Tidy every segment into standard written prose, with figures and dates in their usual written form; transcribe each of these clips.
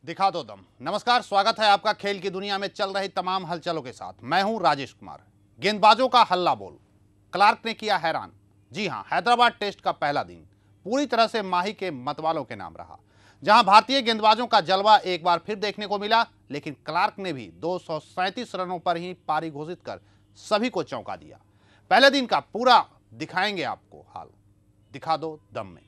दिखा दो दम। नमस्कार, स्वागत है आपका खेल की दुनिया में चल रही तमाम हलचलों के साथ। मैं हूं राजेश कुमार। गेंदबाजों का हल्ला बोल, क्लार्क ने किया हैरान। जी हां, हैदराबाद टेस्ट का पहला दिन पूरी तरह से माही के मतवालों के नाम रहा, जहां भारतीय गेंदबाजों का जलवा एक बार फिर देखने को मिला। लेकिन क्लार्क ने भी 237 रनों पर ही पारी घोषित कर सभी को चौंका दिया। पहले दिन का पूरा दिखाएंगे आपको हाल, दिखा दो दम में।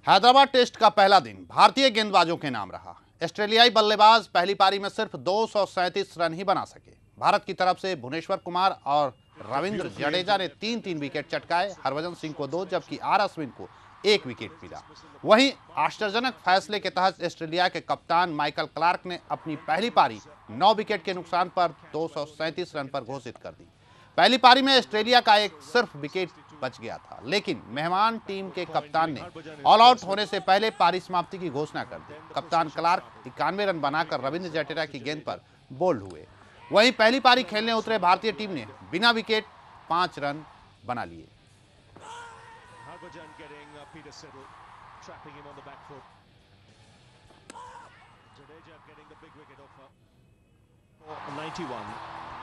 हैदराबाद टेस्ट का पहला दिन भारतीय गेंदबाजों के नाम रहा। ऑस्ट्रेलियाई बल्लेबाज पहली पारी में सिर्फ 237 रन ही बना सके। भारत की तरफ से भुवनेश्वर कुमार और रविंद्र जडेजा ने 3-3 विकेट चटकाए। हरभजन सिंह को 2 जबकि आर अश्विन को 1 विकेट मिला। वहीं आश्चर्यजनक फैसले के तहत ऑस्ट्रेलिया के कप्तान माइकल क्लार्क ने अपनी पहली पारी 9 विकेट के नुकसान पर 237 रन पर घोषित कर दी। पहली पारी में ऑस्ट्रेलिया का एक सिर्फ विकेट बच गया था, लेकिन मेहमान टीम के कप्तान ने ऑल आउट होने से पहले पारी समाप्ति की घोषणा कर दी। कप्तान क्लार्क 91 रन बनाकर रविंद्र जडेजा की गेंद पर बोल्ड हुए। वहीं पहली पारी खेलने उतरे भारतीय टीम ने बिना विकेट 5 रन बना लिए।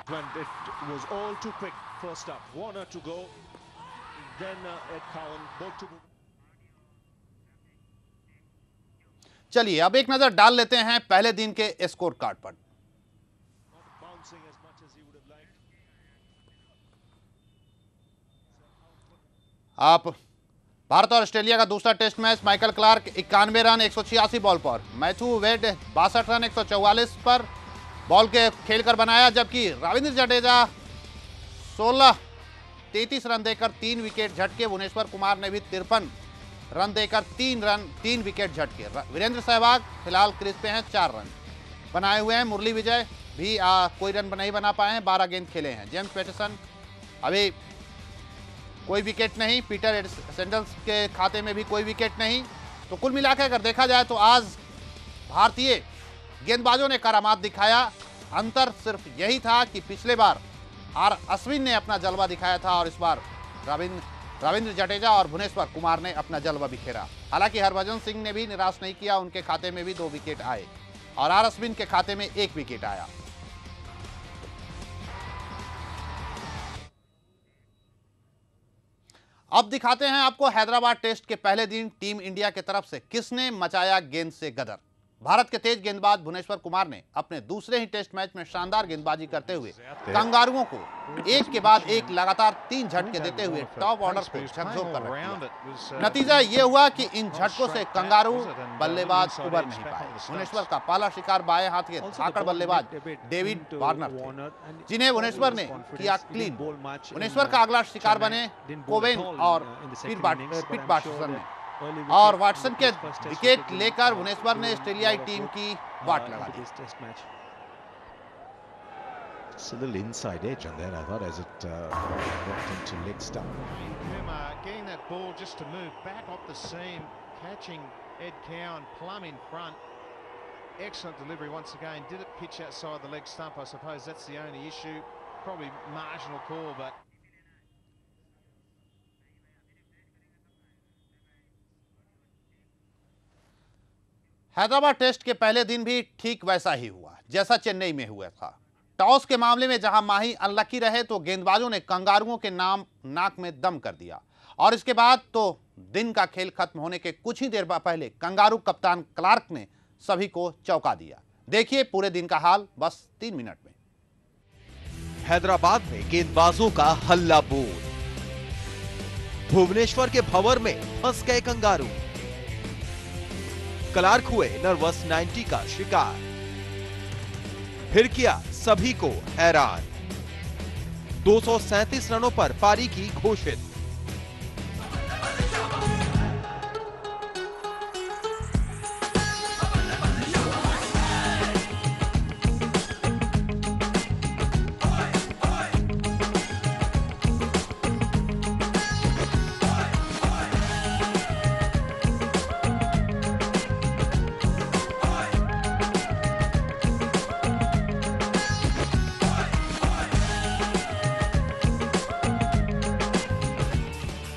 When it was all too quick first up, Warner to go, then Ed Cowan both to. चलिए अब एक नजर डाल लेते हैं पहले दिन के स्कोर कार्ड पर। आप भारत और ऑस्ट्रेलिया का दूसरा test match, Michael Clarke 91 run 186 ball पर, मैथ्यू वेड 62 रन 144 पर बॉल के खेलकर बनाया, जबकि रविंद्र जडेजा 33 रन देकर 3 विकेट झटके। भुवनेश्वर कुमार ने भी 53 रन देकर 3 विकेट झटके। वीरेंद्र सहवाग फिलहाल क्रीज पे हैं, 4 रन बनाए हुए हैं। मुरली विजय भी कोई रन नहीं बना पाए हैं, 12 गेंद खेले हैं। जेम्स पैटरसन अभी कोई विकेट नहीं। पीटर सैंडल्स के खाते में भी कोई विकेट नहीं। तो कुल मिलाकर अगर देखा जाए तो आज भारतीय गेंदबाजों ने करामात दिखाया। अंतर सिर्फ यही था कि पिछले बार आर अश्विन ने अपना जलवा दिखाया था और इस बार रविंद्र जडेजा और भुवनेश्वर कुमार ने अपना जलवा बिखेरा। हालांकि हरभजन सिंह ने भी निराश नहीं किया, उनके खाते में भी 2 विकेट आए और आर अश्विन के खाते में 1 विकेट आया। अब दिखाते हैं आपको हैदराबाद टेस्ट के पहले दिन टीम इंडिया की तरफ से किसने मचाया गेंद से गदर। भारत के तेज गेंदबाज भुवनेश्वर कुमार ने अपने दूसरे ही टेस्ट मैच में शानदार गेंदबाजी करते हुए कंगारुओं को एक के बाद एक लगातार 3 झटके देते हुए टॉप ऑर्डर को झकझोर कर रखा। नतीजा ये हुआ कि इन झटकों से कंगारू बल्लेबाज उबर नहीं पाए। भुवनेश्वर का पहला शिकार बाएं हाथ के धाकड़ बल्लेबाज डेविड वार्नर थे, जिन्हें भुवनेश्वर ने किया क्लीन। भुवनेश्वर का अगला शिकार बने कोवेन और पीट वाटसन ने, और वाटसन के विकेट लेकर भुवनेश्वर ने ऑस्ट्रेलियाई टीम की बाट लगा दी। It's a little inside edge on there, I thought, as it walked into leg stump. Getting that ball just to move back off the seam, catching Ed Cowan plumb in front. Excellent delivery once again. Did it pitch outside the leg stump? I suppose that's the only issue. Probably marginal call, but. Hyderabad test के पहले दिन भी ठीक वैसा ही हुआ जैसा चेन्नई में हुआ था। टॉस के मामले में जहां माही अनलकी रहे तो गेंदबाजों ने कंगारुओं के नाम नाक में दम कर दिया, और इसके बाद तो दिन का खेल खत्म होने के कुछ ही देर पहले कंगारू कप्तान क्लार्क ने सभी को चौंका दिया। देखिए पूरे दिन का हाल बस 3 मिनट में। हैदराबाद में गेंदबाजों का हल्ला बोल, भुवनेश्वर के भंवर में फंस गए कंगारू, क्लार्क हुए नर्वस 90 का शिकार, फिर किया सभी को हैरान। 237 रनों पर पारी की घोषित।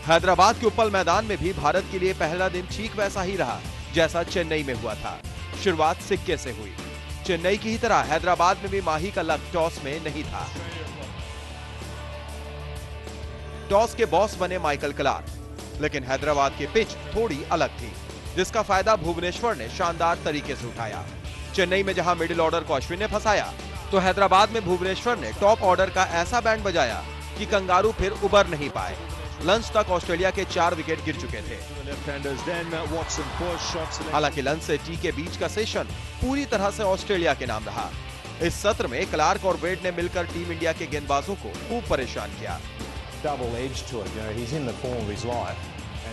हैदराबाद के उप्पल मैदान में भी भारत के लिए पहला दिन ठीक वैसा ही रहा जैसा चेन्नई में हुआ था। शुरुआत सिक्के से हुई। चेन्नई की ही तरह हैदराबाद में भी माही का लक टॉस में नहीं था। टॉस के बॉस बने माइकल क्लार्क, लेकिन हैदराबाद की पिच थोड़ी अलग थी, जिसका फायदा भुवनेश्वर ने शानदार तरीके से उठाया। चेन्नई में जहां मिडिल ऑर्डर को अश्विन ने फंसाया, तो हैदराबाद में भुवनेश्वर ने टॉप ऑर्डर का ऐसा बैंड बजाया कि कंगारू फिर उबर नहीं पाए। लंच तक ऑस्ट्रेलिया के 4 विकेट गिर चुके थे। हालांकि लंच से टी के बीच का सेशन पूरी तरह से ऑस्ट्रेलिया के नाम रहा। इस सत्र में क्लार्क और वेड ने मिलकर टीम इंडिया के गेंदबाजों को खूब परेशान किया।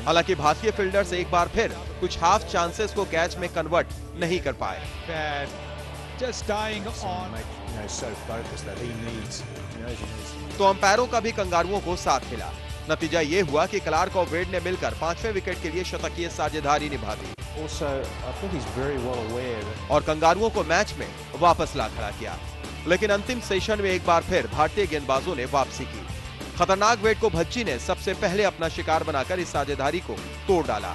हालांकि भारतीय फील्डर्स एक बार फिर कुछ हाफ चांसेस को कैच में कन्वर्ट नहीं कर पाए। तो अंपायरों का भी कंगारुओं को साथ मिला। नतीजा ये हुआ कि क्लार्क और वेड ने मिलकर 5वें विकेट के लिए शतकीय साझेदारी निभा दी और कंगारुओं को मैच में वापस ला खड़ा किया। लेकिन अंतिम सेशन में एक बार फिर भारतीय गेंदबाजों ने वापसी की। खतरनाक वेड को भज्जी ने सबसे पहले अपना शिकार बनाकर इस साझेदारी को तोड़ डाला।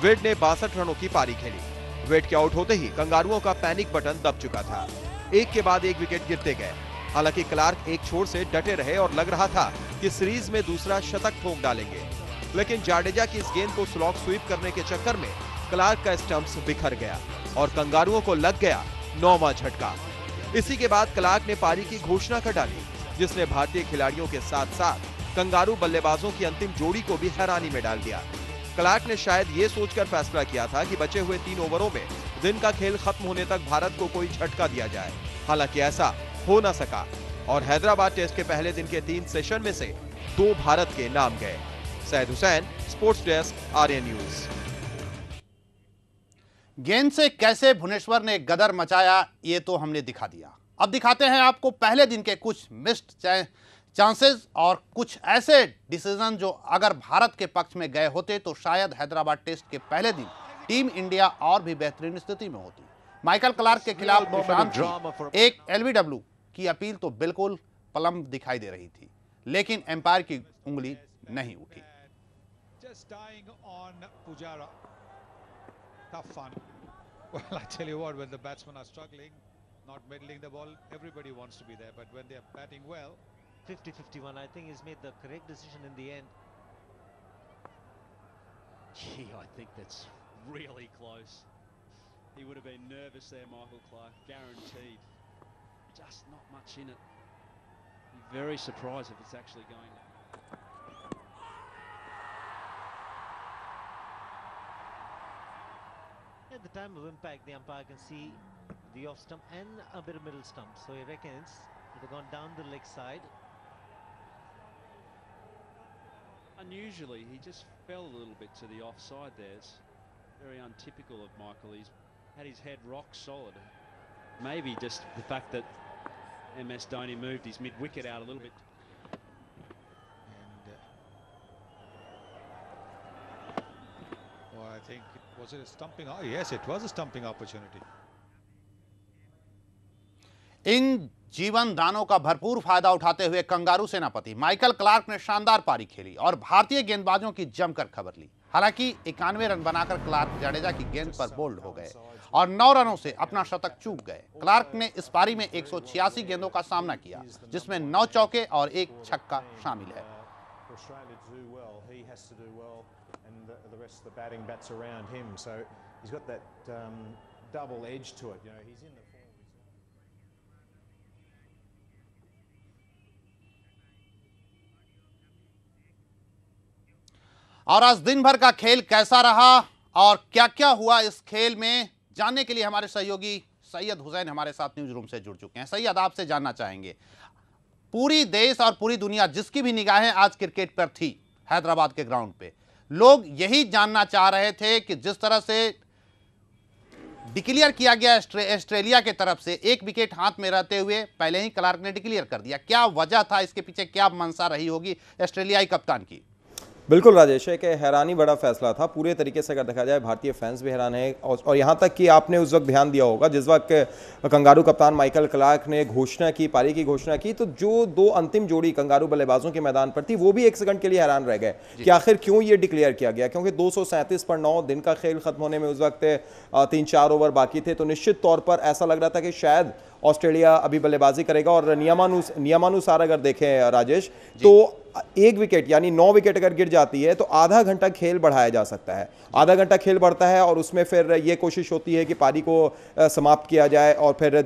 वेड ने 62 रनों की पारी खेली। वेड के आउट होते ही कंगारुओं का पैनिक बटन दब चुका था। एक के बाद एक विकेट गिरते गए। हालांकि क्लार्क एक छोर से डटे रहे और लग रहा था कि सीरीज में दूसरा शतक ठोक डालेंगे, लेकिन जाडेजा की इस गेंद को स्लॉग स्वीप करने के चक्कर में क्लार्क का स्टंप्स बिखर गया और कंगारुओं को लग गया 9वां झटका। इसी के बाद क्लार्क ने पारी की घोषणा कर डाली, जिसने भारतीय खिलाड़ियों के साथ साथ कंगारू बल्लेबाजों की अंतिम जोड़ी को भी हैरानी में डाल दिया। क्लार्क ने शायद ये सोचकर फैसला किया था कि बचे हुए 3 ओवरों में दिन का खेल खत्म होने तक भारत को कोई झटका दिया जाए। हालांकि ऐसा हो ना सका और हैदराबाद टेस्ट के पहले दिन के 3 सेशन में से 2 भारत के नाम गए। Syed Hussain, sports desk, Aryan News. गेंद से कैसे भुवनेश्वर ने गदर मचाया ये तो हमने दिखा दिया। अब दिखाते हैं आपको पहले दिन के कुछ मिस्ड चांसेस और कुछ ऐसे डिसीजन जो अगर भारत के पक्ष में गए होते तो शायद हैदराबाद टेस्ट के पहले दिन टीम इंडिया और भी बेहतरीन स्थिति में होती। माइकल क्लार्क के खिलाफ निशान की एक एलबीडब्ल्यू की अपील तो बिल्कुल पलम दिखाई दे रही थी, लेकिन एम्पायर की उंगली नहीं उठी। Tough fun. Well, I tell you what, when the batsmen are struggling, not middling the ball, everybody wants to be there. But when they are batting well, 50-51, I think he's made the correct decision in the end. Gee, I think that's really close. He would have been nervous there, Michael Clark, guaranteed. Just not much in it. Be very surprised if it's actually going to. At the time of impact, the umpire can see the off stump and a bit of middle stump. So he reckons it had gone down the leg side. Unusually, he just fell a little bit to the offside there. It's very untypical of Michael. He's had his head rock solid. Maybe just the fact that MS Dhoni moved his mid-wicket out a little bit. and well, I think was it a stumping? Oh, yes, it was a stumping opportunity. इन जीवन दानों का भरपूर फायदा उठाते हुए kangaroo सेनापति Michael Clarke ने शानदार पारी खेली और भारतीय गेंदबाजों की जमकर खबर ली। हालांकि 91 रन बनाकर क्लार्क जडेजा की गेंद पर बोल्ड हो गए और 9 रनों से अपना शतक चूक गए। क्लार्क ने इस पारी में 186 गेंदों का सामना किया, जिसमें 9 चौके और 1 छक्का शामिल है। और आज दिन भर का खेल कैसा रहा और क्या क्या हुआ इस खेल में, जानने के लिए हमारे सहयोगी सैयद हुसैन हमारे साथ न्यूज रूम से जुड़ चुके हैं। सैयद, आपसे जानना चाहेंगे, पूरी देश और पूरी दुनिया जिसकी भी निगाहें आज क्रिकेट पर थी हैदराबाद के ग्राउंड पे, लोग यही जानना चाह रहे थे कि जिस तरह से डिक्लेयर किया गया ऑस्ट्रेलिया के तरफ से, 1 विकेट हाथ में रहते हुए पहले ही क्लार्क ने डिक्लेयर कर दिया, क्या वजह था इसके पीछे, क्या मंशा रही होगी ऑस्ट्रेलियाई कप्तान की? बिल्कुल राजेश, एक हैरानी बड़ा फैसला था पूरे तरीके से। अगर देखा जाए भारतीय फैंस भी हैरान है, और यहाँ तक कि आपने उस वक्त ध्यान दिया होगा जिस वक्त कंगारू कप्तान माइकल क्लार्क ने घोषणा की, पारी की घोषणा की, तो जो दो अंतिम जोड़ी कंगारू बल्लेबाजों के मैदान पर थी वो भी 1 सेकंड के लिए हैरान रह गए कि आखिर क्यों ये डिक्लेयर किया गया। क्योंकि 237 पर 9, दिन का खेल खत्म होने में उस वक्त 3-4 ओवर बाकी थे, तो निश्चित तौर पर ऐसा लग रहा था कि शायद ऑस्ट्रेलिया अभी बल्लेबाजी करेगा। और नियमानुसार अगर देखें राजेश, तो 1 विकेट यानी 9 विकेट अगर गिर जाती है तो आधा घंटा खेल बढ़ाया जा सकता है। आधा घंटा खेल बढ़ता है और उसमें फिर ये कोशिश होती है कि पारी को समाप्त किया जाए और फिर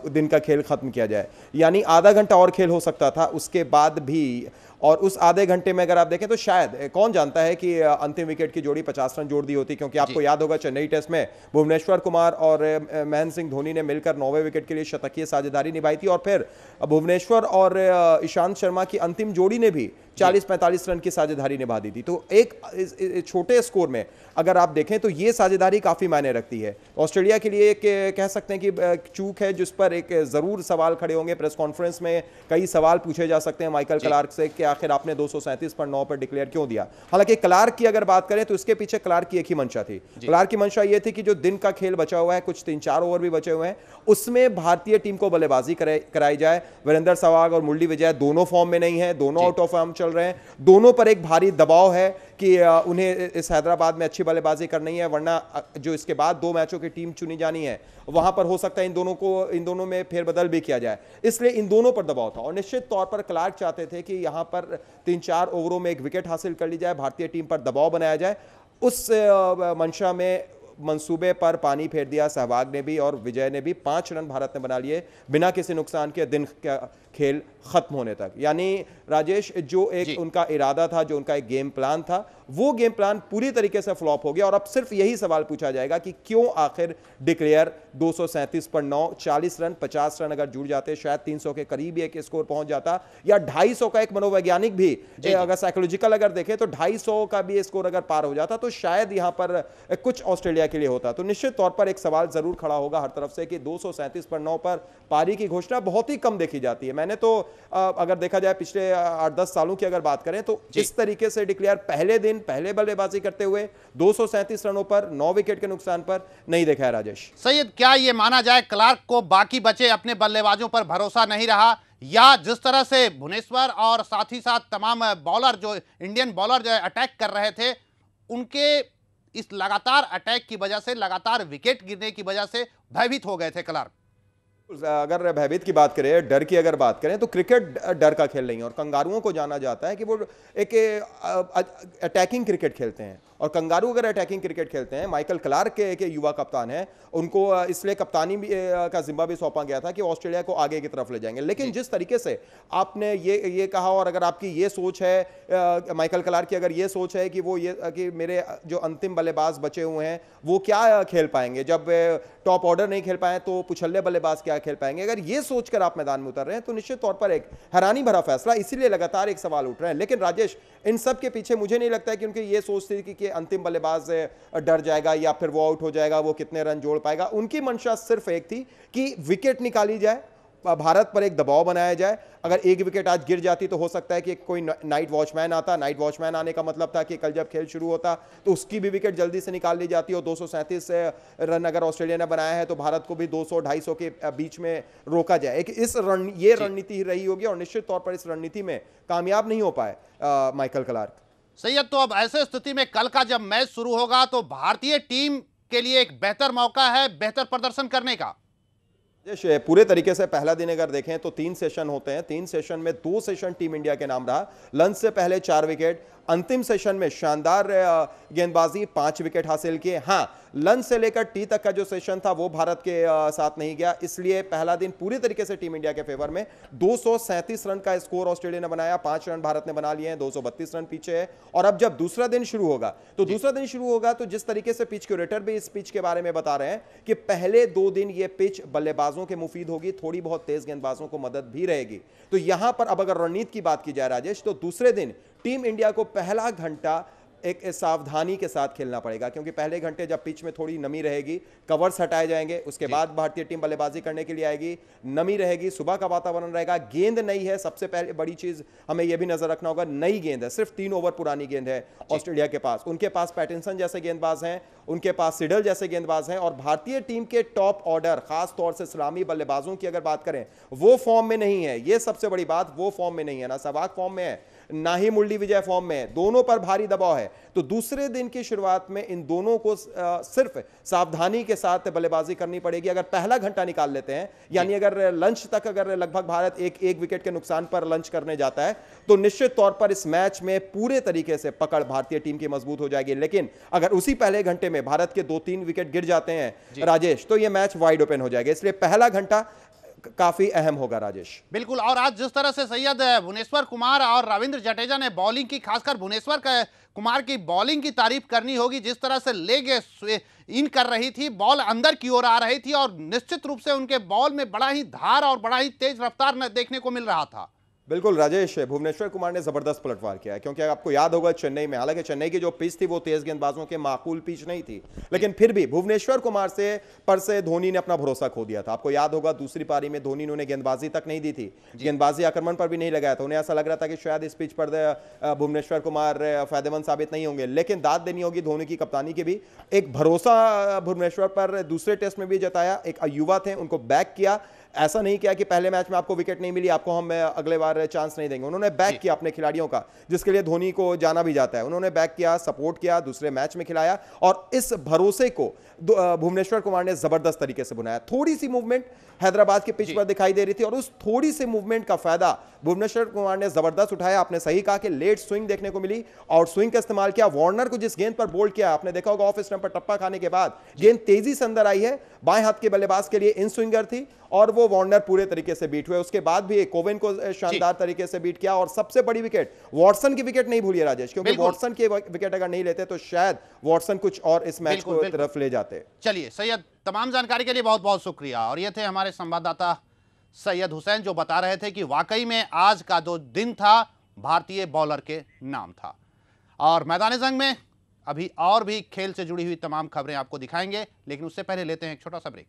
दिन का खेल खत्म किया जाए। यानी आधा घंटा और खेल हो सकता था उसके बाद भी। और उस आधे घंटे में अगर आप देखें तो शायद कौन जानता है कि अंतिम विकेट की जोड़ी 50 रन जोड़ दी होती, क्योंकि आपको याद होगा चेन्नई टेस्ट में भुवनेश्वर कुमार और महेंद्र सिंह धोनी ने मिलकर 9वें विकेट के लिए शतकीय साझेदारी निभाई थी, और फिर भुवनेश्वर और ईशांत शर्मा की अंतिम जोड़ी ने भी 40-45 रन की साझेदारी निभा दी थी। तो एक छोटे स्कोर में अगर आप देखें तो ये साझेदारी काफी मायने रखती है। ऑस्ट्रेलिया के लिए एक कह सकते हैं कि चूक है जिस पर एक जरूर सवाल खड़े होंगे। प्रेस कॉन्फ्रेंस में कई सवाल पूछे जा सकते हैं माइकल क्लार्क से कि आखिर आपने 237 पर 9 पर डिक्लेयर क्यों दिया। हालांकि क्लार्क की अगर बात करें तो इसके पीछे क्लार्क की एक ही मंशा थी। क्लार्क की मंशा यह थी कि जो दिन का खेल बचा हुआ है, कुछ 3-4 ओवर भी बचे हुए हैं, उसमें भारतीय टीम को बल्लेबाजी कराई जाए। वीरेंद्र सहवाग और मुरली विजय दोनों फॉर्म में नहीं है, दोनों आउट ऑफ फॉर्म चल रहे हैं, दोनों पर एक भारी दबाव है कि उन्हें इस हैदराबाद में अच्छी बल्लेबाजी करनी है, वरना जो इसके बाद 2 मैचों की टीम चुनी जानी है वहां पर हो सकता है इन दोनों में फेरबदल भी किया जाए। इसलिए इन दोनों पर दबाव था और निश्चित तौर पर क्लार्क चाहते थे कि यहां पर 3-4 ओवरों में 1 विकेट हासिल कर ली जाए, भारतीय टीम पर दबाव बनाया जाए। उस मंशा में मंसूबे पर पानी फेर दिया सहवाग ने भी और विजय ने भी। 5 रन भारत ने बना लिए बिना किसी नुकसान के दिन का खेल खत्म होने तक। यानी राजेश, जो एक उनका इरादा था, जो उनका एक गेम प्लान था, वो गेम प्लान पूरी तरीके से फ्लॉप हो गया। और अब सिर्फ यही सवाल पूछा जाएगा कि क्यों आखिर डिक्लेयर 237 पर 9, 40 रन 50 रन अगर जुड़ जाते, शायद 300 के करीब एक स्कोर पहुंच जाता, या 250 का एक मनोवैज्ञानिक भी अगर साइकोलॉजिकल अगर देखें तो 250 का भी स्कोर अगर पार हो जाता तो शायद यहां पर कुछ ऑस्ट्रेलिया के लिए होता। तो निश्चित तौर पर एक सवाल जरूर खड़ा होगा हर तरफ से कि 237 पर 9 पर पारी की घोषणा बहुत ही कम देखी जाती है। मैंने तो अगर देखा जाए पिछले 8-10 सालों की अगर बात करें तो इस तरीके से डिक्लेयर पहले दिन पहले बल्लेबाजी करते हुए 237 रनों पर 9 विकेट के नुकसान पर नहीं देखा है राजेश। सैयद, क्या यह माना जाए क्लार्क को बाकी बचे अपने बल्लेबाजों पर भरोसा नहीं रहा, या जिस तरह से भुवनेश्वर और साथ ही साथ तमाम बॉलर जो इंडियन बॉलर जो अटैक कर रहे थे, उनके इस लगातार अटैक की वजह से, लगातार विकेट गिरने की वजह से भयभीत हो गए थे क्लार्क? अगर भयभीत की बात करें, डर की अगर बात करें तो क्रिकेट डर का खेल नहीं है और कंगारुओं को जाना जाता है कि वो एक अटैकिंग क्रिकेट खेलते हैं। और कंगारू अगर अटैकिंग क्रिकेट खेलते हैं, माइकल क्लार्क के युवा कप्तान हैं, उनको इसलिए कप्तानी का जिम्मा भी सौंपा गया था कि ऑस्ट्रेलिया को आगे की तरफ ले जाएंगे। लेकिन जिस तरीके से आपने ये कहा, और अगर आपकी ये सोच है माइकल क्लार्क की, अगर ये सोच है कि मेरे जो अंतिम बल्लेबाज बचे हुए हैं वो क्या खेल पाएंगे, जब टॉप ऑर्डर नहीं खेल पाए तो पुछल्ले बल्लेबाज क्या खेल पाएंगे, अगर ये सोचकर आप मैदान में उतर रहे हैं तो निश्चित तौर पर एक हैरानी भरा फैसला। इसीलिए लगातार एक सवाल उठ रहे हैं। लेकिन राजेश, इन सब के पीछे मुझे नहीं लगता है कि उनकी ये सोच थी कि अंतिम बल्लेबाज डर जाएगा या फिर वो आउट हो जाएगा, वो कितने रन जोड़ पाएगा। उनकी मंशा सिर्फ एक थी कि विकेट निकाली जाए, भारत पर एक दबाव बनाया जाए। अगर 1 विकेट आज गिर जाती तो हो सकता है कि कोई नाइट वॉचमैन आता। नाइट वॉचमैन आने का मतलब था कि कल जब खेल शुरू होता तो उसकी भी विकेट जल्दी से निकाल ली जाती। और 237 रन अगर ऑस्ट्रेलिया ने बनाया है तो भारत को भी 200-250 के बीच में रोका जाए। ये रणनीति रही होगी और निश्चित तौर पर इस रणनीति में कामयाब नहीं हो पाए माइकल क्लार्क। सैयद, तो अब ऐसे स्थिति में कल का जब मैच शुरू होगा तो भारतीय टीम के लिए एक बेहतर मौका है बेहतर प्रदर्शन करने का। पूरे तरीके से पहला दिन अगर देखें तो 3 सेशन होते हैं। 3 सेशन में 2 सेशन टीम इंडिया के नाम रहा। लंच से पहले 4 विकेट, अंतिम सेशन में शानदार गेंदबाजी, 5 विकेट हासिल किए। हाँ, लंच से लेकर टी तक का जो सेशन था वो भारत के साथ नहीं गया, इसलिए पहला दिन पूरी तरीके से टीम इंडिया के फेवर में। 237 रन का स्कोर ऑस्ट्रेलिया ने बनाया, 5 रन भारत ने बना लिए हैं, 232 रन पीछे है। और अब जब दूसरा दिन शुरू होगा तो जिस तरीके से पिच क्यूरेटर भी इस पिच के बारे में बता रहे हैं कि पहले 2 दिन ये पिच बल्लेबाजों के मुफीद होगी, थोड़ी बहुत तेज गेंदबाजों को मदद भी रहेगी। तो यहां पर अब अगर रणनीति की बात की जाए राजेश, तो दूसरे दिन टीम इंडिया को पहला घंटा एक सावधानी के साथ खेलना पड़ेगा, क्योंकि पहले घंटे जब पिच में थोड़ी नमी रहेगी, कवर्स हटाए जाएंगे, उसके बाद भारतीय टीम बल्लेबाजी करने के लिए आएगी, नमी रहेगी, सुबह का वातावरण रहेगा, गेंद नई है, सबसे पहले बड़ी चीज हमें यह भी नजर रखना होगा, नई गेंद है, सिर्फ 3 ओवर पुरानी गेंद है ऑस्ट्रेलिया के पास। उनके पास पैटिंसन जैसे गेंदबाज हैं, उनके पास सिडल जैसे गेंदबाज हैं, और भारतीय टीम के टॉप ऑर्डर, खास तौर से सलामी बल्लेबाजों की अगर बात करें, वो फॉर्म में नहीं है। यह सबसे बड़ी बात, वो फॉर्म में नहीं है, ना सहवाग फॉर्म में है, ना ही मुरली विजय फॉर्म में है, दोनों पर भारी दबाव है। तो दूसरे दिन की शुरुआत में इन दोनों को सिर्फ सावधानी के साथ बल्लेबाजी करनी पड़ेगी। अगर पहला घंटा निकाल लेते हैं, यानी अगर लंच तक अगर लगभग भारत एक विकेट के नुकसान पर लंच करने जाता है, तो निश्चित तौर पर इस मैच में पूरे तरीके से पकड़ भारतीय टीम की मजबूत हो जाएगी। लेकिन अगर उसी पहले घंटे में भारत के 2-3 विकेट गिर जाते हैं राजेश, तो यह मैच वाइड ओपन हो जाएगा। इसलिए पहला घंटा काफी अहम होगा राजेश। बिल्कुल, और आज जिस तरह से सैयद भुवनेश्वर कुमार और रविंद्र जडेजा ने बॉलिंग की, खासकर भुवनेश्वर कुमार की बॉलिंग की तारीफ करनी होगी। जिस तरह से लेग इन कर रही थी, बॉल अंदर की ओर आ रही थी, और निश्चित रूप से उनके बॉल में बड़ा ही धार और बड़ा ही तेज रफ्तार देखने को मिल रहा था। बिल्कुल राजेश, भुवनेश्वर कुमार ने जबरदस्त पलटवार किया है, क्योंकि आपको याद होगा चेन्नई में, हालांकि चेन्नई की जो पिच थी वो तेज गेंदबाजों के माकूल पिच नहीं थी, लेकिन फिर भी भुवनेश्वर कुमार से धोनी ने अपना भरोसा खो दिया था। आपको याद होगा दूसरी पारी में धोनी ने उन्हें गेंदबाजी तक नहीं दी थी, गेंदबाजी आक्रमण पर भी नहीं लगाया था। उन्हें ऐसा लग रहा था कि शायद इस पिच पर भुवनेश्वर कुमार फायदेमंद साबित नहीं होंगे, लेकिन दाद देनी होगी धोनी की कप्तानी की भी। एक भरोसा भुवनेश्वर पर दूसरे टेस्ट में भी जताया, एक युवा थे, उनको बैक किया। ऐसा नहीं किया कि पहले मैच में आपको विकेट नहीं मिली, आपको हम अगले बार चांस नहीं देंगे। उन्होंने बैक किया अपने खिलाड़ियों का, जिसके लिए धोनी को जाना भी जाता है। उन्होंने बैक किया, सपोर्ट किया, दूसरे मैच में खिलाया, और इस भरोसे को भुवनेश्वर कुमार ने जबरदस्त तरीके से बनाया। थोड़ी सी मूवमेंट हैदराबाद के पिच पर दिखाई दे रही थी, और उस थोड़ी सी मूवमेंट का फायदा भुवनेश्वर कुमार ने जबरदस्त उठाया। आपने सही कहा कि लेट स्विंग देखने को मिली, और स्विंग का इस्तेमाल किया। वार्नर को जिस गेंद पर बोल्ड किया, आपने देखा होगा ऑफ स्टंप पर टप्पा खाने के बाद गेंद तेजी से अंदर आई है, बाएं हाथ के बल्लेबाज के लिए इन स्विंगर थी, और वो वार्नर पूरे तरीके से बीट हुए। उसके बाद भी कोविन को शानदार तरीके से बीट किया, और सबसे बड़ी विकेट वॉटसन की विकेट नहीं भूलिए राजेश, क्योंकि वॉटसन की विकेट अगर नहीं लेते तो शायद वॉटसन कुछ और इस मैच को तरफ ले जाते। चलिए सैयद, तमाम जानकारी के लिए बहुत बहुत शुक्रिया। और ये थे हमारे संवाददाता सैयद हुसैन, जो बता रहे थे कि वाकई में आज का जो दिन था भारतीय बॉलर के नाम था। और मैदान जंग में अभी और भी खेल से जुड़ी हुई तमाम खबरें आपको दिखाएंगे, लेकिन उससे पहले लेते हैं एक छोटा सा ब्रेक।